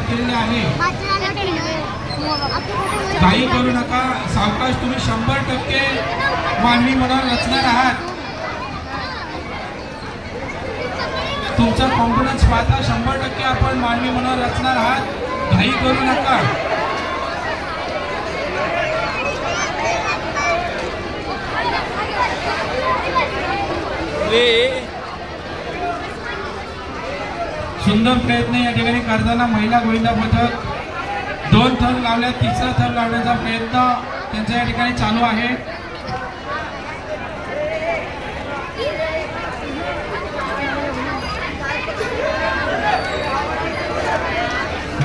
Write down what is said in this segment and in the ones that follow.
केलेले आहे. घाई करू नका, सावकाश. तुम्ही 100% मानवी मनावर रचणार आहात. तुमचा कॉन्फिडन्स पाहता 100% आपण मानवी मनावर रचणार आहात. घाई करू नका. सुंदर प्रयत्न या ठिकाणी करताना महिला गोविंदा पथक 2 थर लावल्या, 3रा थर लावण्याचा प्रयत्न त्यांचा या ठिकाणी चालू आहे.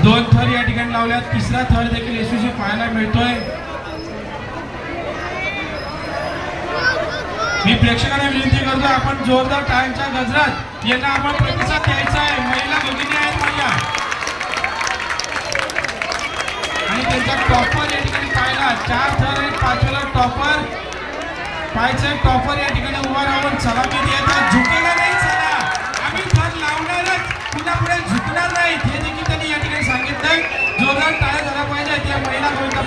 दोन थर या ठिकाणी लावल्यात, 3रा थर देखील यशस्वी पाहायला मिळतोय. मी प्रेक्षकांना विनंती करतो, आपण जोरदार टाळ्यांच्या गजरात यांना आपण प्रतिसाद द्यायचा आहे. महिला भगिनी आहेत माझ्या, आणि त्यांचा टॉपर या ठिकाणी पाहिला. 4 थर आहेत, 5व्याला टॉपर पाहायचं. टॉपर या ठिकाणी उभा राहून सलामी द्यायचा. झुकेला नाही, चला आम्ही थर लावणारच, पुन्हा पुढे झुकणार नाही, हे देखील त्यांनी या ठिकाणी सांगितलंय. जोरदार टाळ्या झाला पाहिजे त्या महिला गोविंदा